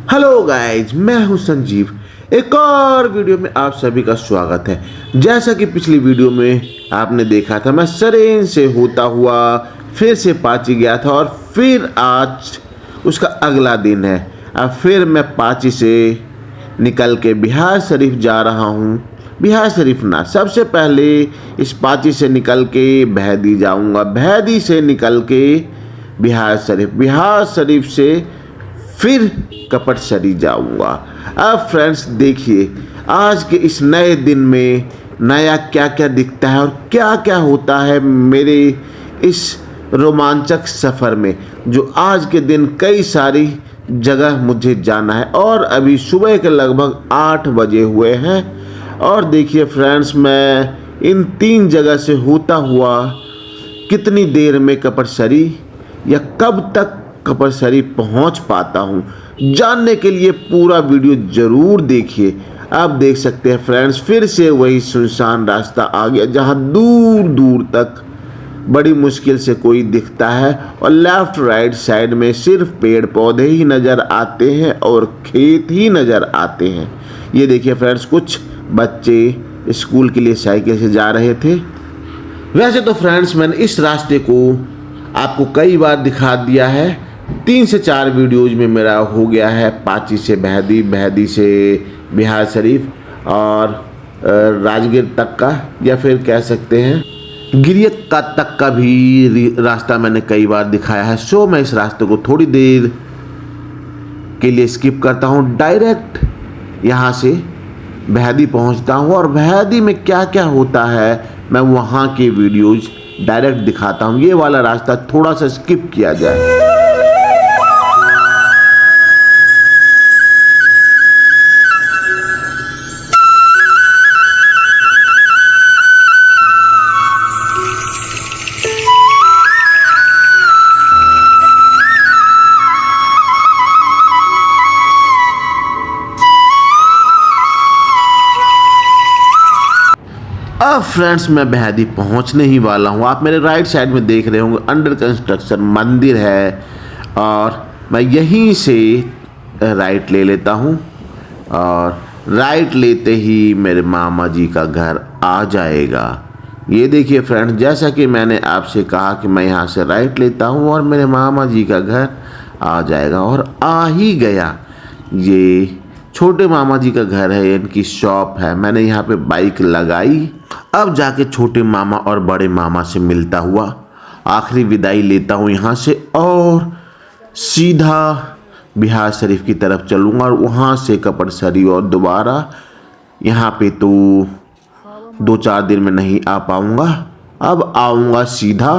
Hello guys, मैं हूं संजीव। एक और वीडियो में आप सभी का स्वागत है। जैसा कि पिछली वीडियो में आपने देखा था, मैं सरेन से होता हुआ फिर से पाची गया था और फिर आज उसका अगला दिन है। अब फिर मैं पाची से निकल के बिहार शरीफ जा रहा हूँ। बिहार शरीफ ना, सबसे पहले इस पाची से निकल के बहदी जाऊँगा, बहदी से निकल के बिहार शरीफ, बिहार शरीफ से फिर कपटसरी जाऊंगा। अब फ्रेंड्स देखिए, आज के इस नए दिन में नया क्या क्या दिखता है और क्या क्या होता है मेरे इस रोमांचक सफ़र में, जो आज के दिन कई सारी जगह मुझे जाना है। और अभी सुबह के लगभग 8 बजे हुए हैं। और देखिए फ्रेंड्स, मैं इन 3 जगह से होता हुआ कितनी देर में कपटसरी या कब तक कपटसरी पहुंच पाता हूं, जानने के लिए पूरा वीडियो जरूर देखिए। आप देख सकते हैं फ्रेंड्स, फिर से वही सुनसान रास्ता आ गया जहां दूर दूर तक बड़ी मुश्किल से कोई दिखता है और लेफ्ट राइट साइड में सिर्फ पेड़ पौधे ही नज़र आते हैं और खेत ही नज़र आते हैं। ये देखिए फ्रेंड्स, कुछ बच्चे स्कूल के लिए साइकिल से जा रहे थे। वैसे तो फ्रेंड्स, मैंने इस रास्ते को आपको कई बार दिखा दिया है। 3 से 4 वीडियोज में मेरा हो गया है पाची से बहदी, बहदी से बिहार शरीफ और राजगीर तक का, या फिर कह सकते हैं गिरियक का तक का भी रास्ता मैंने कई बार दिखाया है। सो मैं इस रास्ते को थोड़ी देर के लिए स्किप करता हूँ, डायरेक्ट यहाँ से बहदी पहुँचता हूँ और बहदी में क्या क्या होता है मैं वहाँ के वीडियोज डायरेक्ट दिखाता हूँ। ये वाला रास्ता थोड़ा सा स्किप किया जाए। अब फ्रेंड्स, मैं बहदी पहुंचने ही वाला हूं। आप मेरे राइट साइड में देख रहे होंगे अंडर कंस्ट्रक्शन मंदिर है और मैं यहीं से राइट ले लेता हूं और राइट लेते ही मेरे मामा जी का घर आ जाएगा। ये देखिए फ्रेंड्स, जैसा कि मैंने आपसे कहा कि मैं यहाँ से राइट लेता हूँ और मेरे मामा जी का घर आ जाएगा, और आ ही गया। ये छोटे मामा जी का घर है, इनकी शॉप है। मैंने यहाँ पे बाइक लगाई। अब जाके छोटे मामा और बड़े मामा से मिलता हुआ आखिरी विदाई लेता हूँ यहाँ से और सीधा बिहार शरीफ की तरफ चलूँगा और वहाँ से कपटसरी। और दोबारा यहाँ पे तो 2-4 दिन में नहीं आ पाऊँगा। अब आऊँगा सीधा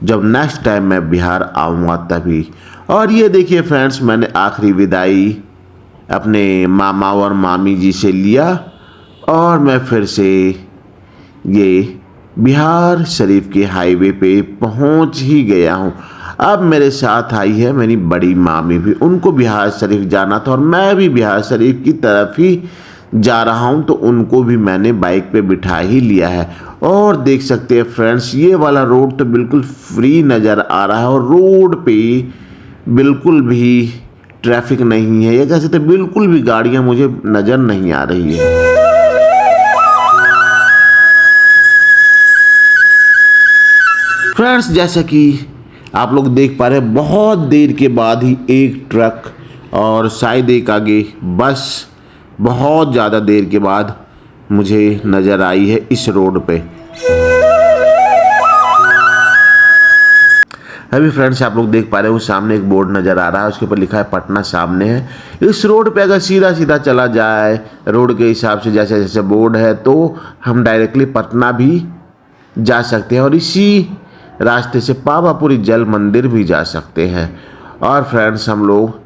जब नेक्स्ट टाइम मैं बिहार आऊँगा तभी। और ये देखिए फ्रेंड्स, मैंने आखिरी विदाई अपने मामा और मामी जी से लिया और मैं फिर से ये बिहार शरीफ के हाईवे पे पहुंच ही गया हूं। अब मेरे साथ आई है मेरी बड़ी मामी भी, उनको बिहार शरीफ जाना था और मैं भी बिहार शरीफ की तरफ ही जा रहा हूं, तो उनको भी मैंने बाइक पे बिठा ही लिया है। और देख सकते हैं फ्रेंड्स, ये वाला रोड तो बिल्कुल फ्री नज़र आ रहा है और रोड पे बिल्कुल भी ट्रैफिक नहीं है, या कह सकते बिल्कुल भी गाड़ियां मुझे नज़र नहीं आ रही है। फ्रेंड्स, जैसा कि आप लोग देख पा रहे हैं, बहुत देर के बाद ही एक ट्रक और शायद एक आगे बस बहुत ज़्यादा देर के बाद मुझे नज़र आई है इस रोड पे। अभी फ्रेंड्स, आप लोग देख पा रहे हो सामने एक बोर्ड नज़र आ रहा है, उसके ऊपर लिखा है पटना सामने है। इस रोड पे अगर सीधा सीधा चला जाए रोड के हिसाब से, जैसे जैसे बोर्ड है, तो हम डायरेक्टली पटना भी जा सकते हैं और इसी रास्ते से पावापुरी जल मंदिर भी जा सकते हैं। और फ्रेंड्स, हम लोग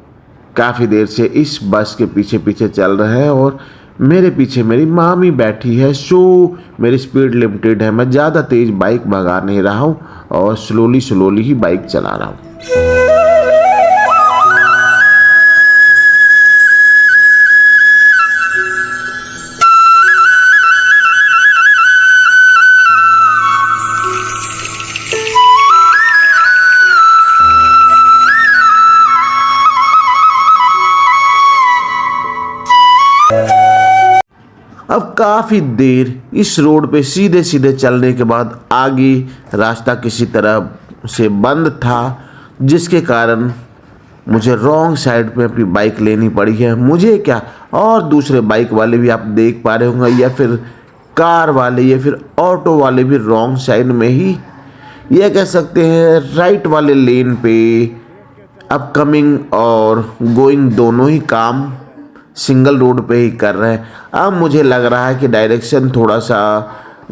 काफ़ी देर से इस बस के पीछे पीछे चल रहे हैं और मेरे पीछे मेरी मामी बैठी है। सो मेरी स्पीड लिमिटेड है, मैं ज़्यादा तेज़ बाइक भगा नहीं रहा हूँ और स्लोली ही बाइक चला रहा हूँ। अब काफ़ी देर इस रोड पे सीधे सीधे चलने के बाद आगे रास्ता किसी तरह से बंद था, जिसके कारण मुझे रॉन्ग साइड पे अपनी बाइक लेनी पड़ी है। मुझे क्या, और दूसरे बाइक वाले भी आप देख पा रहे होंगे, या फिर कार वाले या फिर ऑटो वाले भी रॉन्ग साइड में ही, यह कह सकते हैं राइट वाले लेन पे अपकमिंग और गोइंग दोनों ही काम सिंगल रोड पे ही कर रहे हैं। अब मुझे लग रहा है कि डायरेक्शन थोड़ा सा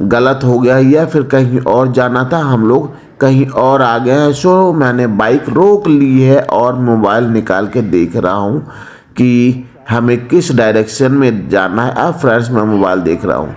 गलत हो गया या फिर कहीं और जाना था, हम लोग कहीं और आ गए हैं। सो मैंने बाइक रोक ली है और मोबाइल निकाल के देख रहा हूँ कि हमें किस डायरेक्शन में जाना है। अब फ्रेंड्स मैं मोबाइल देख रहा हूँ।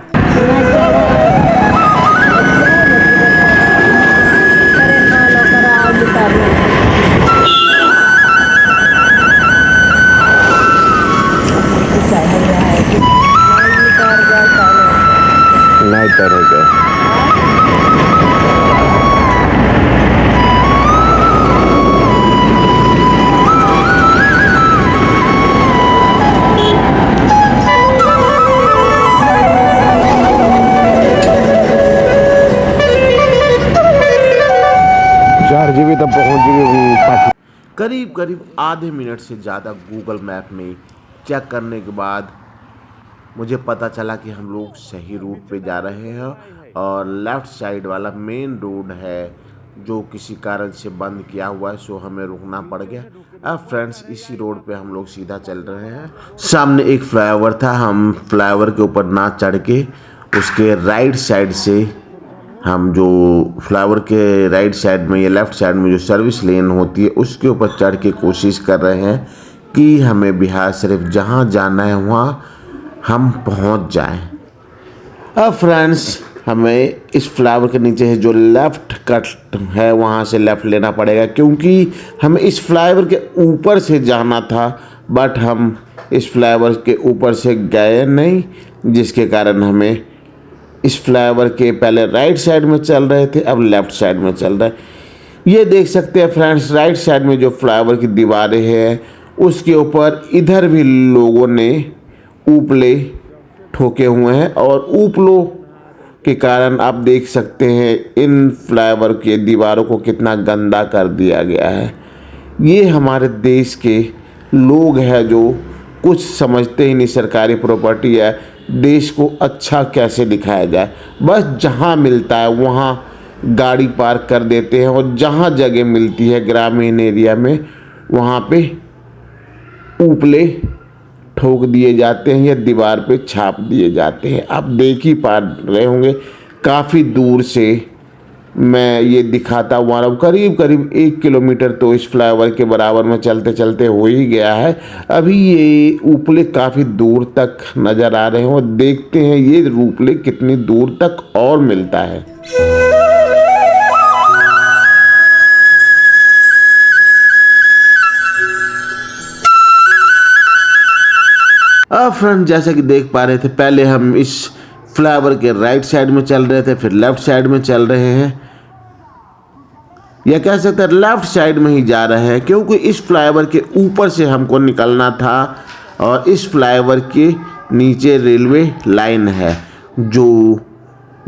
जीबी तब पहुँच जीबी करीब करीब आधे मिनट से ज़्यादा गूगल मैप में चेक करने के बाद मुझे पता चला कि हम लोग सही रूट पे जा रहे हैं और लेफ़्ट साइड वाला मेन रोड है जो किसी कारण से बंद किया हुआ है। सो हमें रुकना पड़ गया। अब फ्रेंड्स इसी रोड पे हम लोग सीधा चल रहे हैं। सामने एक फ्लाईओवर था, हम फ्लाईओवर के ऊपर ना चढ़ के उसके राइट साइड से, हम जो फ्लाईओवर के राइट साइड में या लेफ़्ट साइड में जो सर्विस लेन होती है उसके ऊपर चढ़ के कोशिश कर रहे हैं कि हमें बिहार शरीफ जहाँ जाना है वहाँ हम पहुँच जाएं। अब फ्रेंड्स हमें इस फ्लाईओवर के नीचे है जो लेफ़्ट कट है वहाँ से लेफ़्ट लेना पड़ेगा, क्योंकि हमें इस फ्लाईओवर के ऊपर से जाना था, बट हम इस फ्लाईओवर के ऊपर से गए नहीं, जिसके कारण हमें इस फ्लाईओवर के पहले राइट साइड में चल रहे थे, अब लेफ़्ट साइड में चल रहे हैं। ये देख सकते हैं फ्रेंड्स, राइट साइड में जो फ्लाईओवर की दीवारें हैं उसके ऊपर इधर भी लोगों ने उपले ठोके हुए हैं और उपलों के कारण आप देख सकते हैं इन फ्लाईओवर के दीवारों को कितना गंदा कर दिया गया है। ये हमारे देश के लोग हैं जो कुछ समझते ही नहीं, सरकारी प्रॉपर्टी है, देश को अच्छा कैसे दिखाया जाए, बस जहाँ मिलता है वहाँ गाड़ी पार्क कर देते हैं और जहाँ जगह मिलती है ग्रामीण एरिया में वहाँ पे उपले ठोक दिए जाते हैं या दीवार पे छाप दिए जाते हैं। आप देख ही पा रहे होंगे काफ़ी दूर से मैं ये दिखाता हुआ रहा हूँ, करीब करीब 1 किलोमीटर तो इस फ्लाईओवर के बराबर में चलते चलते हो ही गया है। अभी ये उपले काफ़ी दूर तक नज़र आ रहे हैं और देखते हैं ये उपले कितनी दूर तक और मिलता है। अब फ्रेंड जैसा कि देख पा रहे थे, पहले हम इस फ्लाईओवर के राइट साइड में चल रहे थे, फिर लेफ़्ट साइड में चल रहे हैं, या कह सकते हैं लेफ़्ट साइड में ही जा रहे हैं, क्योंकि इस फ्लाईओवर के ऊपर से हमको निकलना था और इस फ्लाईओवर के नीचे रेलवे लाइन है जो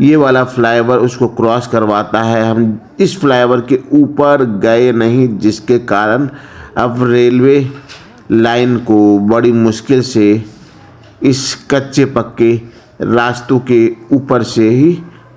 ये वाला फ्लाईओवर उसको क्रॉस करवाता है। हम इस फ्लाईओवर के ऊपर गए नहीं, जिसके कारण अब रेलवे लाइन को बड़ी मुश्किल से इस कच्चे पक्के रास्तों के ऊपर से ही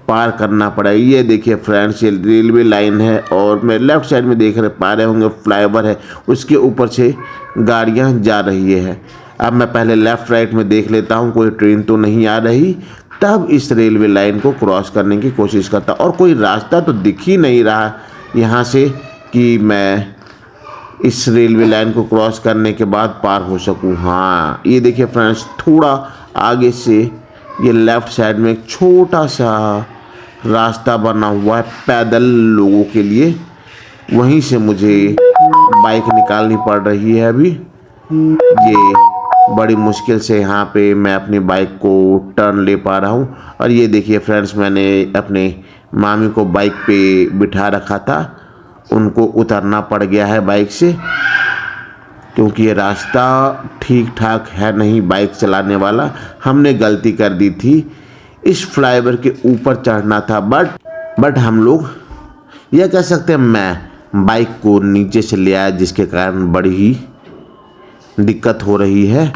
पार करना पड़ा। ये देखिए फ्रेंड्स, ये रेलवे लाइन है और मैं लेफ़्ट साइड में देख पा रहे होंगे फ्लाईओवर है, उसके ऊपर से गाड़ियां जा रही है। अब मैं पहले लेफ़्ट राइट में देख लेता हूं कोई ट्रेन तो नहीं आ रही, तब इस रेलवे लाइन को क्रॉस करने की कोशिश करता, और कोई रास्ता तो दिख ही नहीं रहा यहाँ से कि मैं इस रेलवे लाइन को क्रॉस करने के बाद पार हो सकूं। हाँ ये देखिए फ्रेंड्स, थोड़ा आगे से ये लेफ़्ट साइड में एक छोटा सा रास्ता बना हुआ है पैदल लोगों के लिए, वहीं से मुझे बाइक निकालनी पड़ रही है। अभी ये बड़ी मुश्किल से यहाँ पे मैं अपनी बाइक को टर्न ले पा रहा हूँ। और ये देखिए फ्रेंड्स, मैंने अपने मामी को बाइक पे बिठा रखा था, उनको उतरना पड़ गया है बाइक से। क्योंकि ये रास्ता ठीक ठाक है नहीं बाइक चलाने वाला। हमने गलती कर दी थी, इस फ्लाईओवर के ऊपर चढ़ना था, बट हम लोग यह कह सकते हैं मैं बाइक को नीचे से ले आया, जिसके कारण बड़ी ही दिक्कत हो रही है।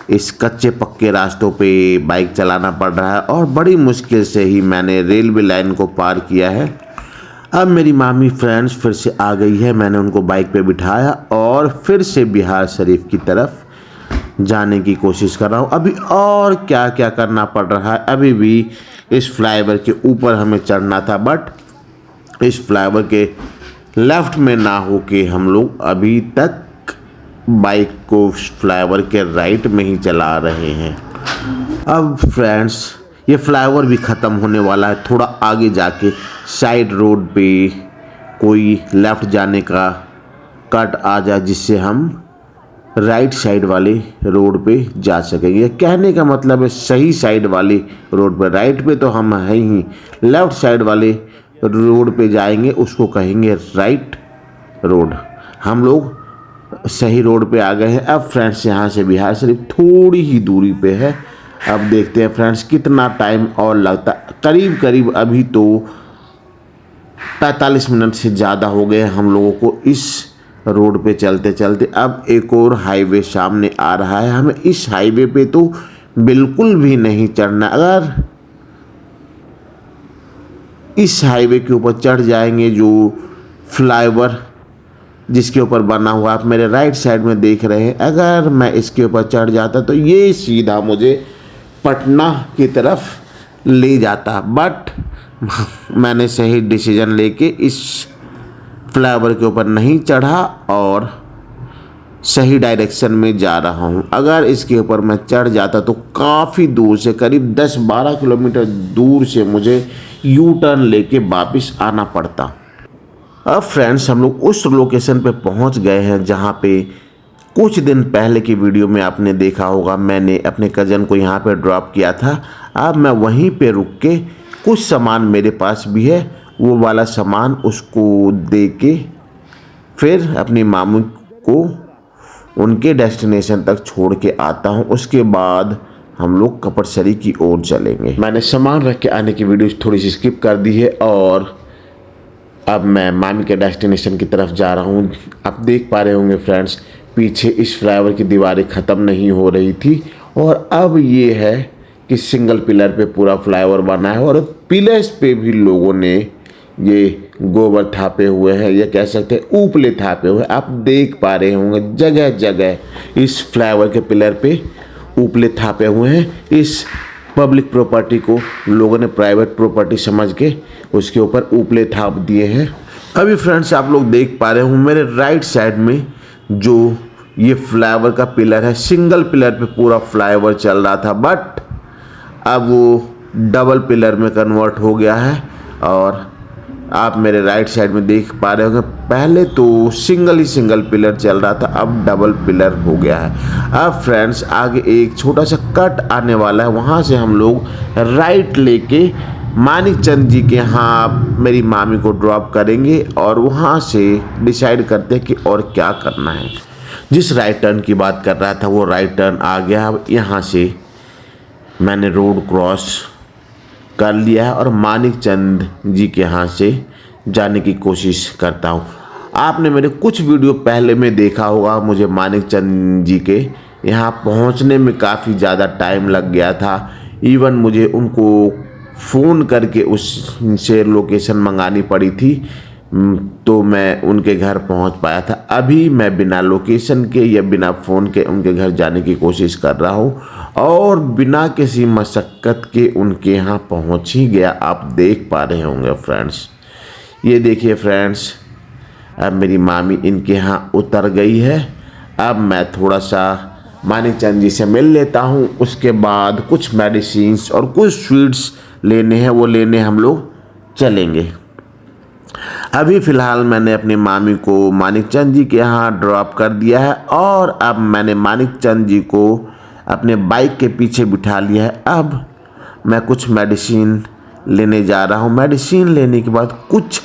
इस कच्चे पक्के रास्तों पे बाइक चलाना पड़ रहा है और बड़ी मुश्किल से ही मैंने रेलवे लाइन को पार किया है। अब मेरी मामी फ्रेंड्स फिर से आ गई है। मैंने उनको बाइक पे बिठाया और फिर से बिहार शरीफ की तरफ जाने की कोशिश कर रहा हूँ। अभी और क्या क्या करना पड़ रहा है। अभी भी इस फ्लाईओवर के ऊपर हमें चढ़ना था, बट इस फ्लाईओवर के लेफ्ट में ना होके हम लोग अभी तक बाइक को फ्लाईओवर के राइट में ही चला रहे हैं। अब फ्रेंड्स ये फ्लाईओवर भी ख़त्म होने वाला है। थोड़ा आगे जाके साइड रोड पे कोई लेफ़्ट जाने का कट आ जाए, जिससे हम राइट साइड वाले रोड पे जा सकेंगे। कहने का मतलब है सही साइड वाले रोड पे, राइट पे तो हम हैं ही, लेफ़्ट साइड वाले रोड पे जाएंगे, उसको कहेंगे राइट रोड। हम लोग सही रोड पे आ गए हैं। अब फ्रेंड्स यहाँ से बिहार शरीफ थोड़ी ही दूरी पे है। अब देखते हैं फ्रेंड्स कितना टाइम और लगता। करीब अभी तो 45 मिनट से ज़्यादा हो गए हम लोगों को इस रोड पे चलते चलते। अब एक और हाईवे सामने आ रहा है। हमें इस हाईवे पे तो बिल्कुल भी नहीं चढ़ना। अगर इस हाईवे के ऊपर चढ़ जाएंगे, जो फ्लाईओवर जिसके ऊपर बना हुआ आप मेरे राइट साइड में देख रहे हैं, अगर मैं इसके ऊपर चढ़ जाता तो ये सीधा मुझे पटना की तरफ ले जाता। बट मैंने सही डिसीजन लेके इस फ्लाईओवर के ऊपर नहीं चढ़ा और सही डायरेक्शन में जा रहा हूँ। अगर इसके ऊपर मैं चढ़ जाता तो काफ़ी दूर से, करीब 10-12 किलोमीटर दूर से मुझे यू टर्न लेके वापस आना पड़ता। अब फ्रेंड्स हम लोग उस लोकेशन पे पहुंच गए हैं जहां पे कुछ दिन पहले की वीडियो में आपने देखा होगा, मैंने अपने कज़न को यहां पे ड्रॉप किया था। अब मैं वहीं पे रुक के, कुछ सामान मेरे पास भी है, वो वाला सामान उसको दे के फिर अपनी मामू को उनके डेस्टिनेशन तक छोड़ के आता हूं। उसके बाद हम लोग कपड़सरी की ओर चलेंगे। मैंने सामान रख के आने की वीडियो थोड़ी सी स्किप कर दी है और अब मैं मामी के डेस्टिनेशन की तरफ जा रहा हूँ। आप देख पा रहे होंगे फ्रेंड्स, पीछे इस फ्लाईओवर की दीवारें ख़त्म नहीं हो रही थी और अब ये है कि सिंगल पिलर पे पूरा फ्लाईओवर बना है और पिलर्स पे भी लोगों ने ये गोबर थापे हुए हैं, ये कह सकते हैं ऊपले थापे हुए हैं। आप देख पा रहे होंगे जगह जगह इस फ्लाईओवर के पिलर पे ऊपले थापे हुए हैं। इस पब्लिक प्रॉपर्टी को लोगों ने प्राइवेट प्रॉपर्टी समझ के उसके ऊपर ऊपले थाप दिए हैं। अभी फ्रेंड्स आप लोग देख पा रहे हो मेरे राइट साइड में जो ये फ्लाईओवर का पिलर है, सिंगल पिलर पे पूरा फ्लाईओवर चल रहा था, बट अब वो डबल पिलर में कन्वर्ट हो गया है। और आप मेरे राइट साइड में देख पा रहे होंगे, पहले तो सिंगल पिलर चल रहा था, अब डबल पिलर हो गया है। अब फ्रेंड्स आगे एक छोटा सा कट आने वाला है, वहाँ से हम लोग राइट लेके मानिक चंद जी के यहाँ मेरी मामी को ड्रॉप करेंगे और वहाँ से डिसाइड करते हैं कि और क्या करना है। जिस राइट टर्न की बात कर रहा था वो राइट टर्न आ गया। अब यहाँ से मैंने रोड क्रॉस कर लिया है और मानिक चंद जी के यहाँ से जाने की कोशिश करता हूँ। आपने मेरे कुछ वीडियो पहले में देखा होगा, मुझे मानिक चंद जी के यहाँ पहुँचने में काफ़ी ज़्यादा टाइम लग गया था। इवन मुझे उनको फ़ोन करके उससे लोकेशन मंगानी पड़ी थी तो मैं उनके घर पहुंच पाया था। अभी मैं बिना लोकेशन के या बिना फ़ोन के उनके घर जाने की कोशिश कर रहा हूं और बिना किसी मशक्क़त के उनके यहाँ पहुंच ही गया। आप देख पा रहे होंगे फ्रेंड्स, ये देखिए फ्रेंड्स, अब मेरी मामी इनके यहाँ उतर गई है। अब मैं थोड़ा सा मानिक चंद जी से मिल लेता हूँ, उसके बाद कुछ मेडिसिन्स और कुछ स्वीट्स लेने हैं, वो लेने हम लोग चलेंगे। अभी फ़िलहाल मैंने अपनी मामी को मानिक चंद जी के यहाँ ड्रॉप कर दिया है और अब मैंने मानिक चंद जी को अपने बाइक के पीछे बिठा लिया है। अब मैं कुछ मेडिसिन लेने जा रहा हूँ। मेडिसिन लेने के बाद कुछ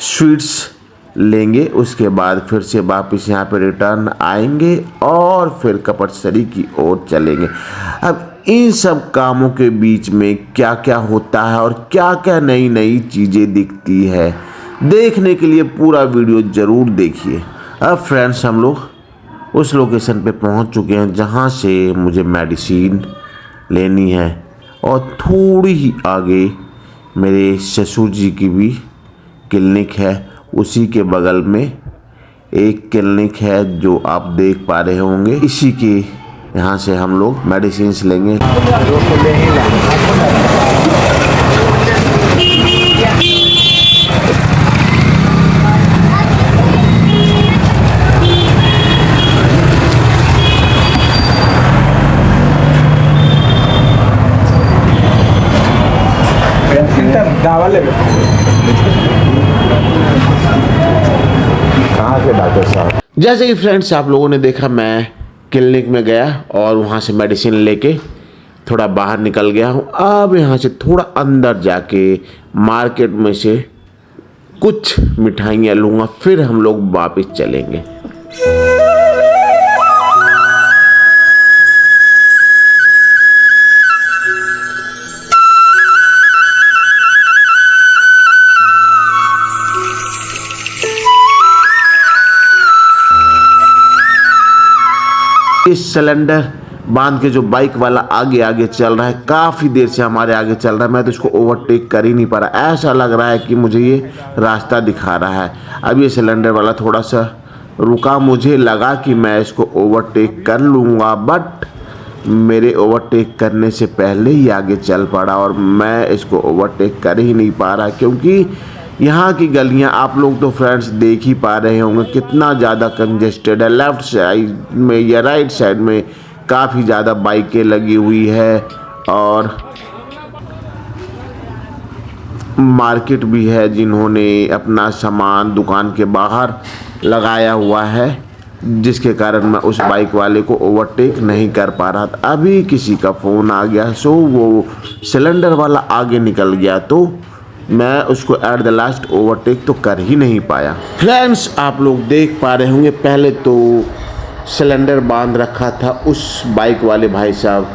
स्वीट्स लेंगे, उसके बाद फिर से वापस यहाँ पे रिटर्न आएंगे और फिर कपटसरी की ओर चलेंगे। अब इन सब कामों के बीच में क्या क्या होता है और क्या क्या नई नई चीज़ें दिखती है, देखने के लिए पूरा वीडियो ज़रूर देखिए। अब फ्रेंड्स हम लोग उस लोकेशन पे पहुंच चुके हैं जहां से मुझे मेडिसिन लेनी है और थोड़ी ही आगे मेरे ससुर जी की भी क्लिनिक है। उसी के बगल में एक क्लिनिक है जो आप देख पा रहे होंगे। इसी के यहाँ से हम लोग मेडिसिन लेंगे। कहाँ से डॉक्टर साहब? जैसे कि फ्रेंड्स आप लोगों ने देखा, मैं क्लिनिक में गया और वहाँ से मेडिसिन लेके थोड़ा बाहर निकल गया हूँ। अब यहाँ से थोड़ा अंदर जाके मार्केट में से कुछ मिठाइयाँ लूँगा, फिर हम लोग वापस चलेंगे। इस सिलेंडर बांध के जो बाइक वाला आगे आगे चल रहा है, काफ़ी देर से हमारे आगे चल रहा है। मैं तो इसको ओवरटेक कर ही नहीं पा रहा। ऐसा लग रहा है कि मुझे ये रास्ता दिखा रहा है। अब ये सिलेंडर वाला थोड़ा सा रुका, मुझे लगा कि मैं इसको ओवरटेक कर लूँगा, बट मेरे ओवरटेक करने से पहले ही आगे चल पड़ा और मैं इसको ओवरटेक कर ही नहीं पा रहा, क्योंकि यहाँ की गलियाँ आप लोग तो फ्रेंड्स देख ही पा रहे होंगे कितना ज़्यादा कंजेस्टेड है। लेफ़्ट साइड में या राइट साइड में काफ़ी ज़्यादा बाइकें लगी हुई है और मार्केट भी है जिन्होंने अपना सामान दुकान के बाहर लगाया हुआ है, जिसके कारण मैं उस बाइक वाले को ओवरटेक नहीं कर पा रहा था। अभी किसी का फ़ोन आ गया, सो वो सिलेंडर वाला आगे निकल गया, तो मैं उसको एट द लास्ट ओवरटेक तो कर ही नहीं पाया। फ्रेंड्स आप लोग देख पा रहे होंगे, पहले तो सिलेंडर बांध रखा था उस बाइक वाले भाई साहब,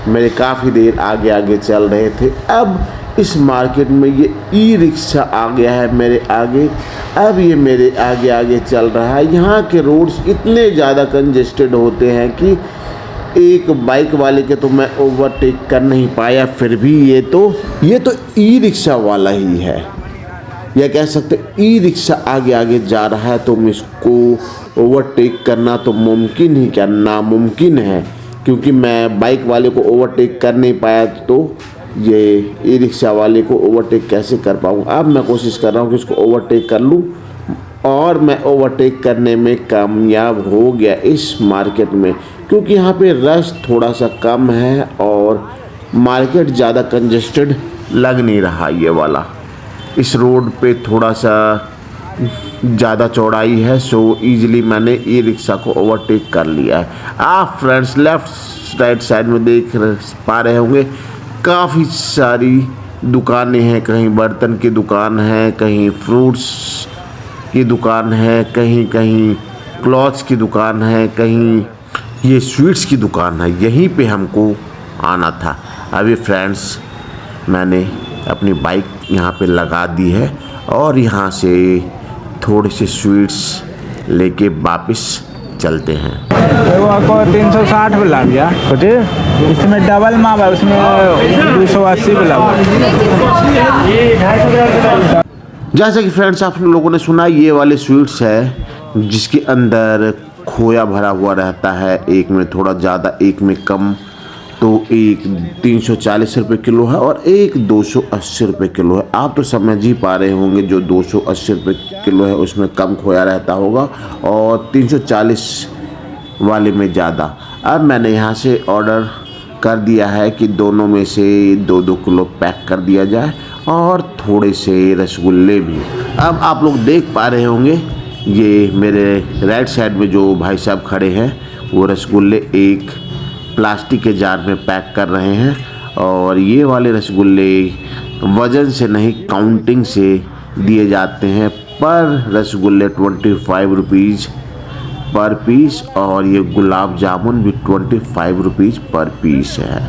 मेरे काफ़ी देर आगे आगे चल रहे थे। अब इस मार्केट में ये ई रिक्शा आ गया है मेरे आगे, अब ये मेरे आगे आगे चल रहा है। यहाँ के रोड्स इतने ज़्यादा कंजेस्टेड होते हैं कि एक बाइक वाले के तो मैं ओवरटेक कर नहीं पाया, फिर भी ये तो ई रिक्शा वाला ही है, या कह सकते ई रिक्शा आगे आगे जा रहा है, तो इसको ओवरटेक करना तो मुमकिन ही क्या नामुमकिन है, क्योंकि मैं बाइक वाले को ओवरटेक कर नहीं पाया, तो ये ई रिक्शा वाले को ओवरटेक कैसे कर पाऊँगा। अब मैं कोशिश कर रहा हूँ कि इसको ओवरटेक कर लूँ और मैं ओवरटेक करने में कामयाब हो गया इस मार्केट में, क्योंकि यहाँ पे रश थोड़ा सा कम है और मार्केट ज़्यादा कंजेस्टेड लग नहीं रहा। ये वाला इस रोड पे थोड़ा सा ज़्यादा चौड़ाई है, सो इजीली मैंने ई रिक्शा को ओवरटेक कर लिया है। आप फ्रेंड्स लेफ्ट राइट साइड में देख पा रहे होंगे काफ़ी सारी दुकानें हैं, कहीं बर्तन की दुकान है, कहीं फ्रूट्स की दुकान है, कहीं कहीं क्लॉथ्स की दुकान है, कहीं ये स्वीट्स की दुकान है। यहीं पे हमको आना था। अभी फ्रेंड्स मैंने अपनी बाइक यहाँ पे लगा दी है और यहाँ से थोड़े से स्वीट्स लेके वापस चलते हैं। वो आपको 360 मिला दिया, उसमें डबल माप है, उसमें 280 मिला। जैसे कि फ्रेंड्स आप लोगों ने सुना, ये वाले स्वीट्स है जिसके अंदर खोया भरा हुआ रहता है, एक में थोड़ा ज़्यादा एक में कम, तो एक 340 रुपये किलो है और एक 280 रुपये किलो है। आप तो समझ ही पा रहे होंगे जो 280 रुपये किलो है उसमें कम खोया रहता होगा और 340 वाले में ज़्यादा। अब मैंने यहाँ से ऑर्डर कर दिया है कि दोनों में से 2-2 किलो पैक कर दिया जाए और थोड़े से रसगुल्ले भी। अब आप लोग देख पा रहे होंगे ये मेरे राइट साइड में जो भाई साहब खड़े हैं वो रसगुल्ले एक प्लास्टिक के जार में पैक कर रहे हैं और ये वाले रसगुल्ले वज़न से नहीं काउंटिंग से दिए जाते हैं। पर रसगुल्ले 25 रुपीज़ पर पीस और ये गुलाब जामुन भी 25 रुपीज़ पर पीस है।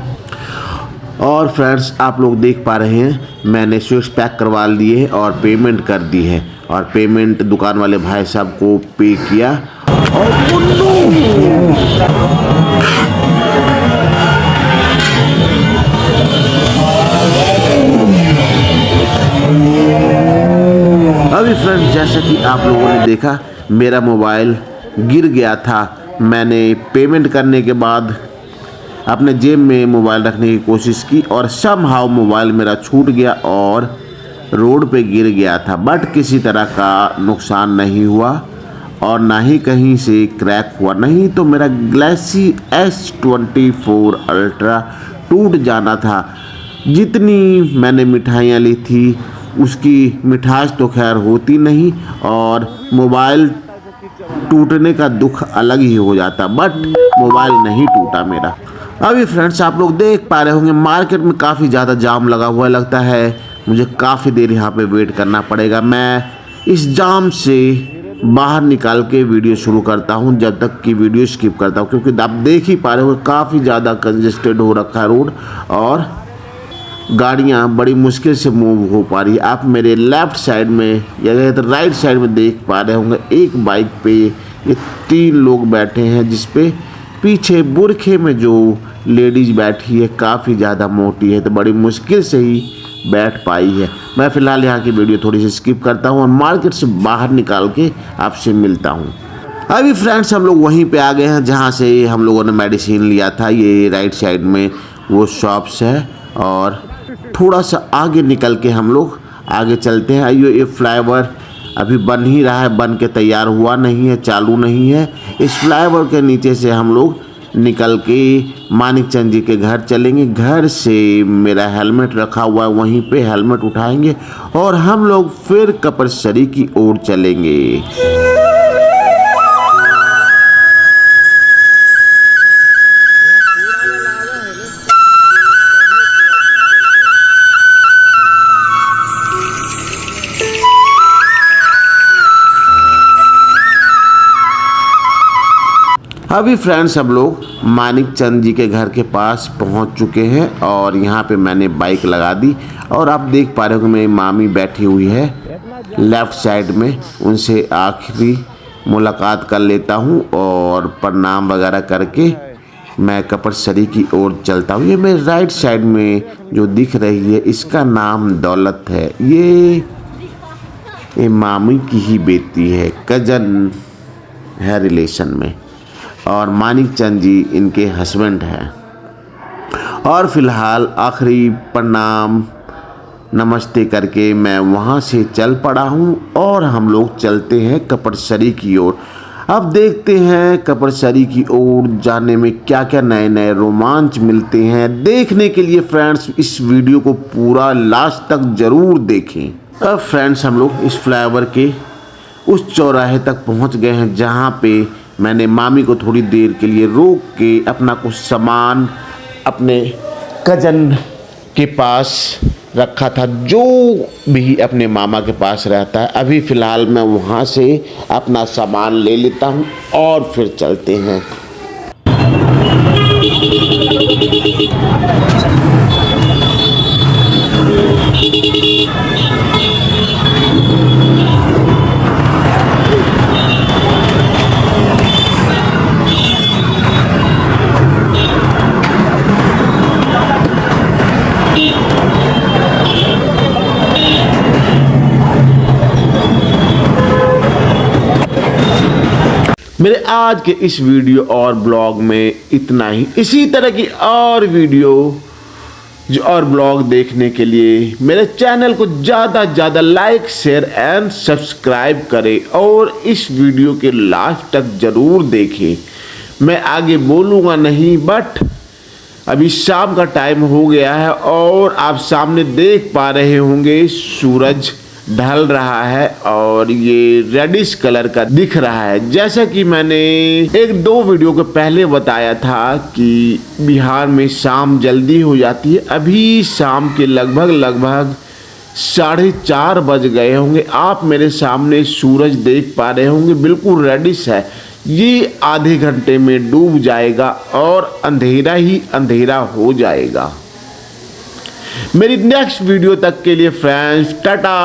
और फ्रेंड्स आप लोग देख पा रहे हैं मैंने स्वीट्स पैक करवा लिए और पेमेंट कर दी है और पेमेंट दुकान वाले भाई साहब को पे किया। और अभी फ्रेंड्स जैसा कि आप लोगों ने देखा मेरा मोबाइल गिर गया था। मैंने पेमेंट करने के बाद अपने जेब में मोबाइल रखने की कोशिश की और समहाउ मोबाइल मेरा छूट गया और रोड पे गिर गया था, बट किसी तरह का नुकसान नहीं हुआ और ना ही कहीं से क्रैक हुआ। नहीं तो मेरा गैलेक्सी S24 अल्ट्रा टूट जाना था। जितनी मैंने मिठाइयाँ ली थी उसकी मिठास तो खैर होती नहीं और मोबाइल टूटने का दुख अलग ही हो जाता, बट मोबाइल नहीं टूटा मेरा। अभी फ्रेंड्स आप लोग देख पा रहे होंगे मार्केट में काफ़ी ज़्यादा जाम लगा हुआ लगता है। मुझे काफ़ी देर यहाँ पे वेट करना पड़ेगा। मैं इस जाम से बाहर निकाल के वीडियो शुरू करता हूँ जब तक कि वीडियो स्किप करता हूँ, क्योंकि आप देख ही पा रहे हो काफ़ी ज़्यादा कंजेस्टेड हो रखा है रोड और गाड़ियाँ बड़ी मुश्किल से मूव हो पा रही है। आप मेरे लेफ़्ट साइड में या तो राइट साइड में देख पा रहे होंगे एक बाइक पे ये 3 लोग बैठे हैं, जिस पे पीछे बुरखे में जो लेडीज़ बैठी है काफ़ी ज़्यादा मोटी है तो बड़ी मुश्किल से ही बैठ पाई है। मैं फ़िलहाल यहाँ की वीडियो थोड़ी सी स्किप करता हूँ और मार्केट से बाहर निकाल के आपसे मिलता हूँ। अभी फ्रेंड्स हम लोग वहीं पे आ गए हैं जहाँ से हम लोगों ने मेडिसिन लिया था। ये राइट साइड में वो शॉप्स है और थोड़ा सा आगे निकल के हम लोग आगे चलते हैं। ये फ्लाईओवर अभी बन ही रहा है, बन के तैयार हुआ नहीं है, चालू नहीं है। इस फ्लाईओवर के नीचे से हम लोग निकल के मानिक चंद जी के घर चलेंगे। घर से मेरा हेलमेट रखा हुआ है, वहीं पे हेलमेट उठाएंगे और हम लोग फिर कपरसरी की ओर चलेंगे। अभी फ्रेंड्स हम लोग मानिक चंद जी के घर के पास पहुंच चुके हैं और यहाँ पे मैंने बाइक लगा दी और आप देख पा रहे हो कि मेरी मामी बैठी हुई है लेफ़्ट साइड में। उनसे आखिरी मुलाकात कर लेता हूँ और प्रणाम वगैरह करके मैं कपरसरी की ओर चलता हूँ। ये मेरे राइट साइड में जो दिख रही है इसका नाम दौलत है। ये मामी की ही बेटी है, कज़न है रिलेशन में और मानिक चंद जी इनके हस्बैंड हैं। और फिलहाल आखिरी प्रणाम नमस्ते करके मैं वहाँ से चल पड़ा हूँ और हम लोग चलते हैं कपरसरी की ओर। अब देखते हैं कपरसरी की ओर जाने में क्या क्या नए नए रोमांच मिलते हैं। देखने के लिए फ्रेंड्स इस वीडियो को पूरा लास्ट तक ज़रूर देखें। अब फ्रेंड्स हम लोग इस फ्लाईओवर के उस चौराहे तक पहुँच गए हैं जहाँ पे मैंने मामी को थोड़ी देर के लिए रोक के अपना कुछ सामान अपने कज़न के पास रखा था, जो भी अपने मामा के पास रहता है। अभी फ़िलहाल मैं वहाँ से अपना सामान ले लेता हूँ और फिर चलते हैं। मेरे आज के इस वीडियो और ब्लॉग में इतना ही। इसी तरह की और वीडियो और ब्लॉग देखने के लिए मेरे चैनल को ज़्यादा ज़्यादा लाइक शेयर एंड सब्सक्राइब करें और इस वीडियो के लास्ट तक ज़रूर देखें। मैं आगे बोलूँगा नहीं, बट अभी शाम का टाइम हो गया है और आप सामने देख पा रहे होंगे सूरज ढल रहा है और ये रेडिश कलर का दिख रहा है। जैसा कि मैंने 1-2 वीडियो के पहले बताया था कि बिहार में शाम जल्दी हो जाती है। अभी शाम के लगभग 4:30 बज गए होंगे। आप मेरे सामने सूरज देख पा रहे होंगे, बिल्कुल रेडिश है। ये आधे घंटे में डूब जाएगा और अंधेरा ही अंधेरा हो जाएगा। मेरी नेक्स्ट वीडियो तक के लिए फ्रेंड्स टाटा।